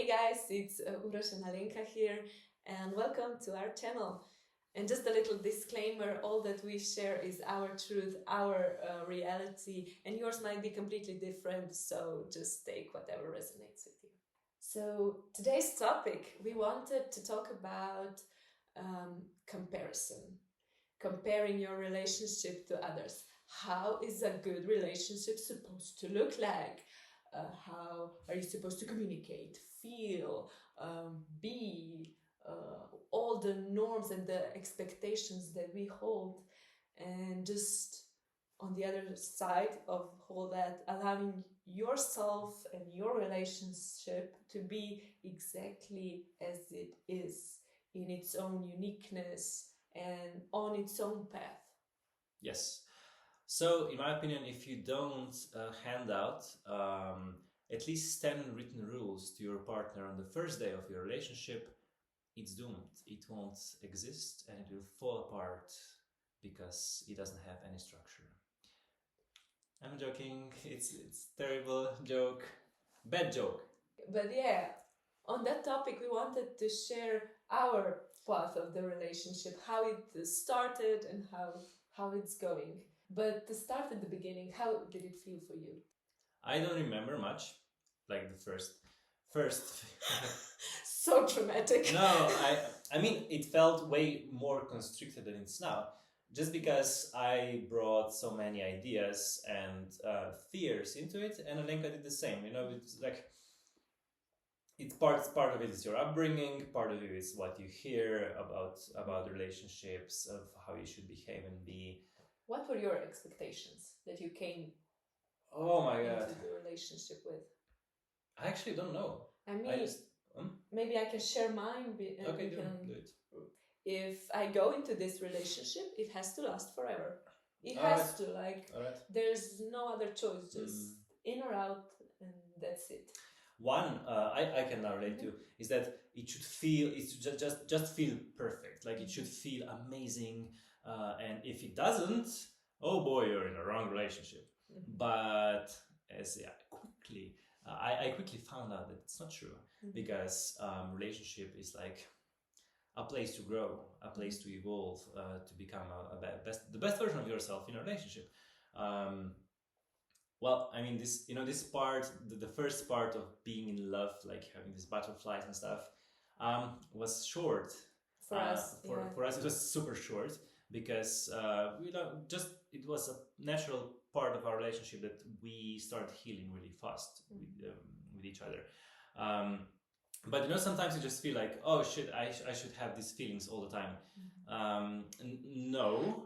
Hey guys, it's Uroš and Alenka here, and welcome to our channel. And just a little disclaimer, all that we share is our truth, our reality, and yours might be completely different, so just take whatever resonates with you. So today's topic, we wanted to talk about comparison, comparing your relationship to others. How is a good relationship supposed to look like? How are you supposed to communicate, feel, be, all the norms and the expectations that we hold, and just on the other side of all that, allowing yourself and your relationship to be exactly as it is, in its own uniqueness and on its own path. Yes. So, in my opinion, if you don't hand out at least 10 written rules to your partner on the first day of your relationship, it's doomed. It won't exist and it will fall apart because it doesn't have any structure. I'm joking. It's terrible joke. Bad joke. But yeah, on that topic, we wanted to share our path of the relationship, how it started and how it's going. But to start at the beginning, how did it feel for you? I don't remember much, like the first. So dramatic. No, I mean, it felt way more constricted than it's now. Just because I brought so many ideas and fears into it, and Alenka did the same. You know, it's like it's part of it is your upbringing, part of it is what you hear about relationships, of how you should behave and be. What were your expectations that you came Oh my god, into the relationship with? I actually don't know. I mean, maybe I can share mine. And Okay, do it. If I go into this relationship, it has to last forever. It has to, like, there's no other choice, just in or out, and that's it. One I can now relate to is that it should feel, just feel perfect. Like it should feel amazing, and if it doesn't, oh boy, you're in a wrong relationship. But as I quickly found out that it's not true, because relationship is like a place to grow, a place to evolve, to become the best version of yourself in a relationship. Well, I mean, this part, the first part of being in love, like having these butterflies and stuff, was short. For us, for us, it was super short because it was a natural part of our relationship that we started healing really fast with each other. But sometimes you just feel like, oh shit, I should have these feelings all the time. No.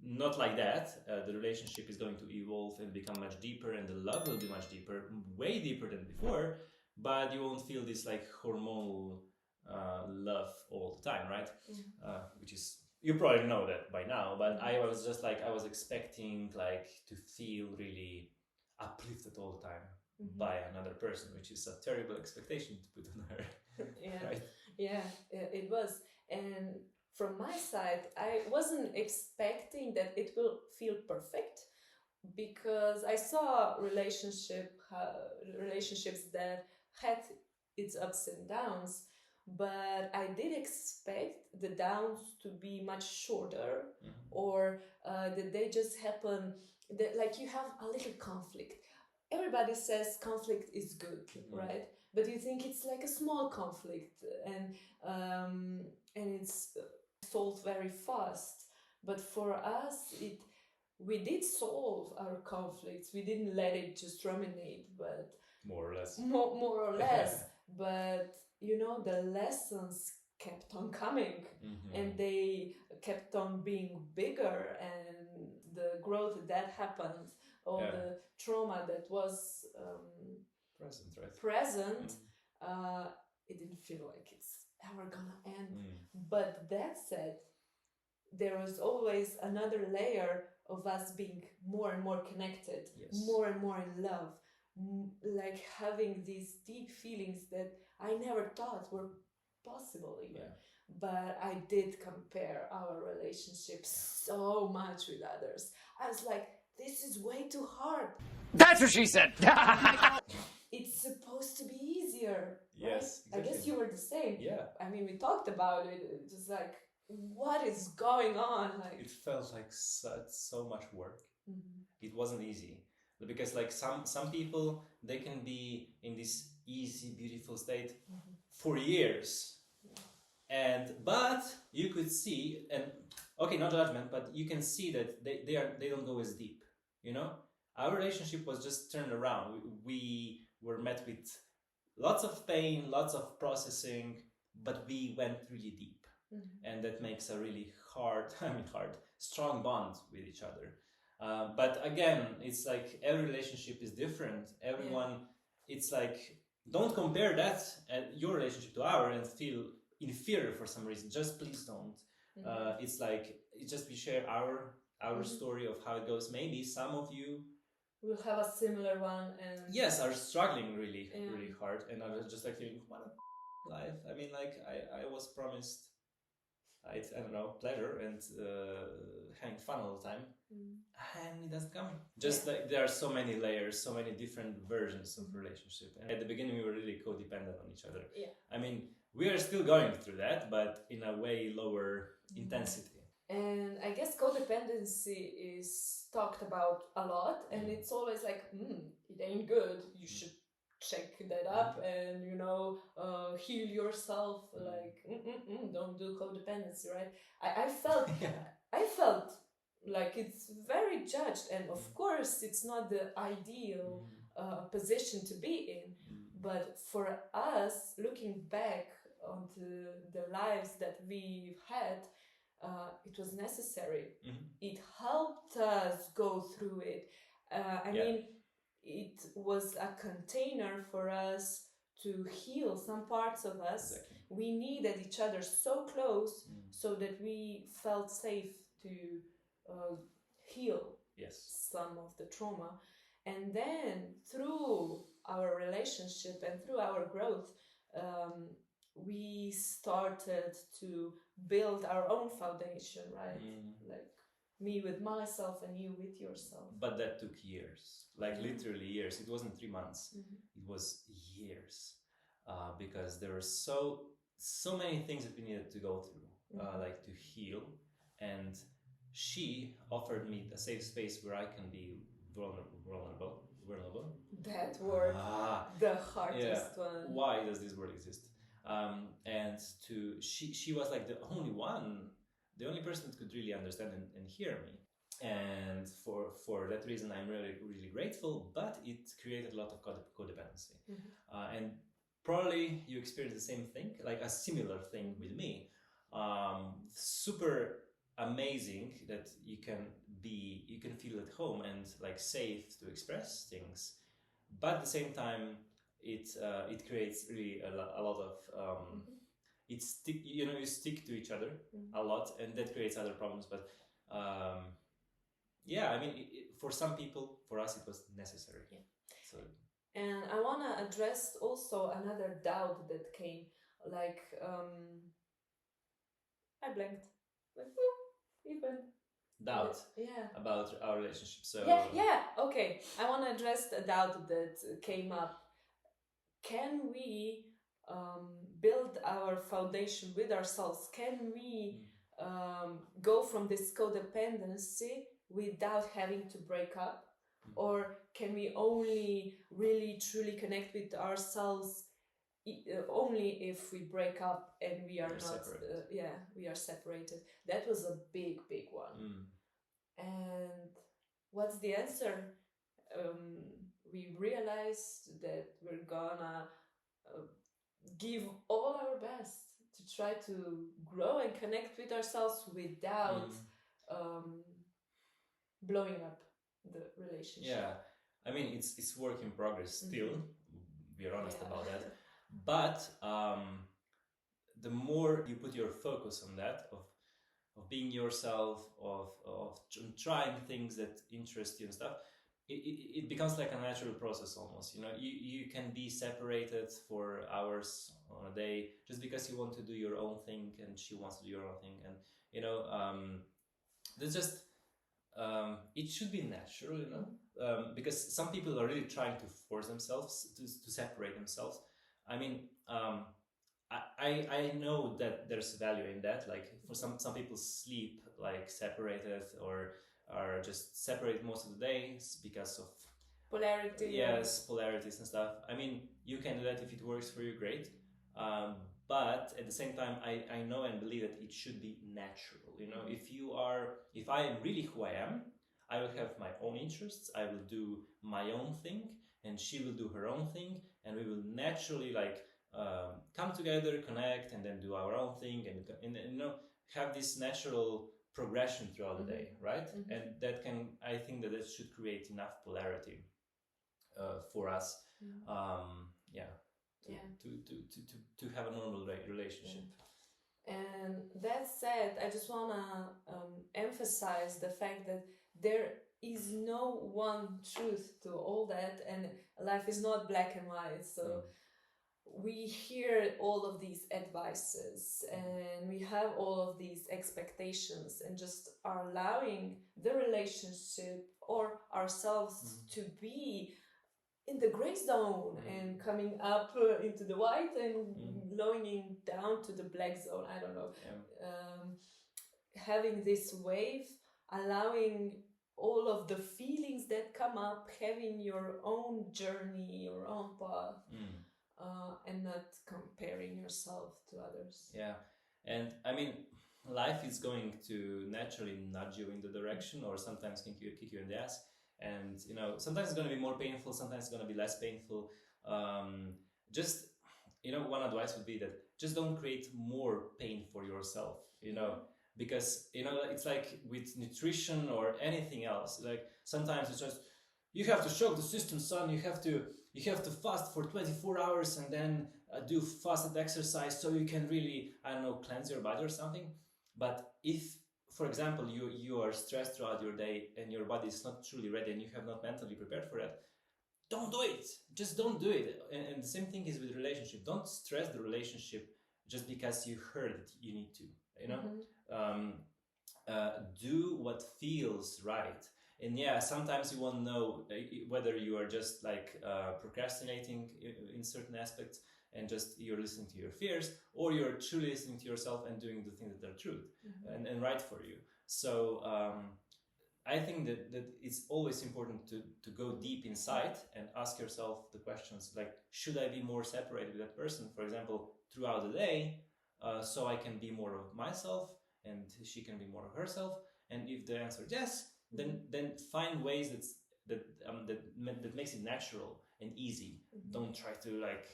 Not like that. The relationship is going to evolve and become much deeper, and the love will be much deeper, way deeper than before, but you won't feel this like hormonal love all the time, right? Which is, you probably know that by now, but I was just like, I was expecting like to feel really uplifted all the time by another person, which is a terrible expectation to put on her. Yeah, right? Yeah, it was. And from my side, I wasn't expecting that it will feel perfect, because I saw relationships that had its ups and downs, but I did expect the downs to be much shorter, or that they just happen, that like you have a little conflict. Everybody says conflict is good, right? But you think it's like a small conflict, and it's solved very fast. But for us, we did solve our conflicts. We didn't let it just ruminate, but more or less. More or less. But the lessons kept on coming, and they kept on being bigger, and the growth that happened, all the trauma that was present, it didn't feel like it's ever gonna end. But that said, there was always another layer of us being more and more connected, more and more in love, like having these deep feelings that I never thought were possible even. But I did compare our relationship so much with others. I was like, this is way too hard. That's what she said. it's supposed to be easier, right? Yes, I guess exactly. you were the same. Yeah. I mean, we talked about it. It was like, what is going on? Like, It felt like so much work. mhm. It wasn't easy because like some people, they can be in this easy, beautiful state for years, and but you could see, and okay, no judgment, but you can see that they don't go as deep. You know, our relationship was just turned around. We were met with lots of pain, lots of processing, but we went really deep, and that makes a really strong bond with each other. But again, it's like every relationship is different. Everyone, it's like, don't compare that your relationship to ours and feel inferior for some reason. Just please don't. It's like it's just we share our story of how it goes. Maybe some of you will have a similar one, and yes, are struggling really really hard, and are just like thinking, what a life. I mean, like I was promised, I don't know, pleasure and having fun all the time, and it doesn't come. Just like there are so many layers, so many different versions of relationship, and at the beginning we were really codependent on each other. I mean, we are still going through that, but in a way lower intensity. And I guess codependency is talked about a lot, and it's always like, it ain't good. You should check that up and heal yourself. Like, don't do codependency, right? I felt, I felt like it's very judged, and of course, it's not the ideal position to be in. But for us, looking back onto the lives that we've had, it was necessary. It helped us go through it. I mean, it was a container for us to heal some parts of us. Exactly. We needed each other so close so that we felt safe to heal some of the trauma. And then through our relationship and through our growth, we started to build our own foundation, right? Like me with myself and you with yourself. But that took years, like literally years. It wasn't 3 months. It was years, because there were so many things that we needed to go through, like to heal. And she offered me a safe space where I can be vulnerable. That word, the hardest one. Why does this word exist? And she was like the only person that could really understand and hear me. And for that reason, I'm really really grateful. But it created a lot of codependency, and probably you experienced the same thing, like a similar thing with me. Super amazing that you can feel at home and like safe to express things, but at the same time it creates really a lot of you stick to each other a lot, and that creates other problems. But I mean, for some people, for us, it was necessary. So, and I want to address also another doubt that came, like I blanked, like even doubt about our relationship. So okay, I want to address the doubt that came up. Can we build our foundation with ourselves? Can we go from this codependency without having to break up? Or can we only really truly connect with ourselves only if we break up and we are not we are separated? That was a big one. And what's the answer? We realized that we're gonna give all our best to try to grow and connect with ourselves without blowing up the relationship. I mean, it's work in progress still. We are honest about that. But the more you put your focus on that, of being yourself, of trying things that interest you and stuff, it becomes like a natural process almost. You can be separated for hours on a day just because you want to do your own thing and she wants to do your own thing, and that's just it should be natural, you know, because some people are really trying to force themselves to separate themselves. I mean, I know that there's value in that. Like for some people sleep like separated or are just separate most of the days because of polarity. Yes, polarities and stuff. I mean, you can do that if it works for you, great. But at the same time, I know and believe that it should be natural. You know, if I am really who I am, I will have my own interests. I will do my own thing, and she will do her own thing, and we will naturally like come together, connect, and then do our own thing, and you know, have this natural progression throughout the day, right? And that can, I think that should create enough polarity for us, to have a normal relationship. And that said, I just want to emphasize the fact that there is no one truth to all that, and life is not black and white. So we hear all of these advices and we have all of these expectations, and just are allowing the relationship or ourselves to be in the gray zone and coming up into the white and going down to the black zone. I don't know. Having this wave, allowing all of the feelings that come up, having your own journey, your own path, and not comparing yourself to others. Yeah, and I mean, life is going to naturally nudge you in the direction, or sometimes kick you in the ass. And you know, sometimes it's going to be more painful, sometimes it's going to be less painful. Just, you know, one advice would be that just don't create more pain for yourself, you know, because, you know, it's like with nutrition or anything else. Like sometimes it's just, you have to shock the system, son. You have to fast for 24 hours and then do fasted exercise so you can really, I don't know, cleanse your body or something. But if, for example, you are stressed throughout your day and your body is not truly ready and you have not mentally prepared for that, don't do it. Just don't do it. And the same thing is with relationship. Don't stress the relationship just because you heard that you need to, you know. Do what feels right. And yeah, sometimes you won't know whether you are just like procrastinating in certain aspects and just you're listening to your fears, or you're truly listening to yourself and doing the things that are true and right for you. So I think that it's always important to go deep inside and ask yourself the questions like, should I be more separated with that person, for example, throughout the day, so I can be more of myself and she can be more of herself? And if the answer is yes, then find ways that makes it natural and easy. Don't try to like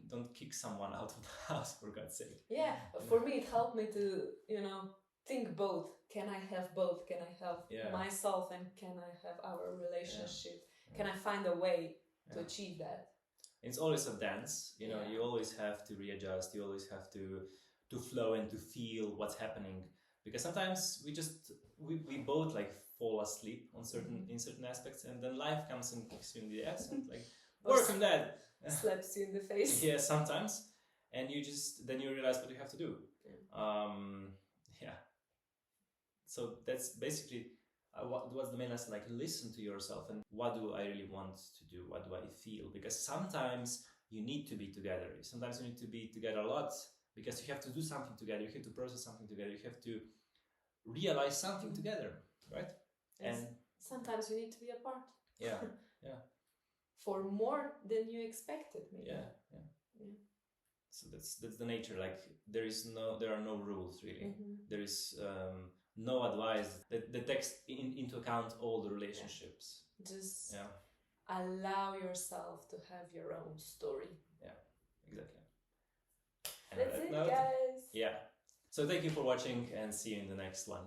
don't kick someone out of the house, for God's sake. Yeah, for me it helped me to, you know, think both. Can I have both? Can I have myself and can I have our relationship? Can I find a way to achieve that? It's always a dance, you know. You always have to readjust. You always have to flow and to feel what's happening, because sometimes we both like fall asleep on in certain aspects, and then life comes and kicks you in the ass and like work on that. Slaps you in the face. Yeah, sometimes, and then you realize what you have to do. So that's basically what's the main lesson. Like, listen to yourself and what do I really want to do? What do I feel? Because sometimes you need to be together. Sometimes you need to be together a lot because you have to do something together. You have to process something together. You have to realize something together, right? Yes. And sometimes you need to be apart. Yeah. For more than you expected, maybe. Yeah. So that's the nature. Like there are no rules really. There is no advice that takes into account all the relationships. Just allow yourself to have your own story. Yeah, exactly. That's it, guys. Yeah. So thank you for watching and see you in the next one.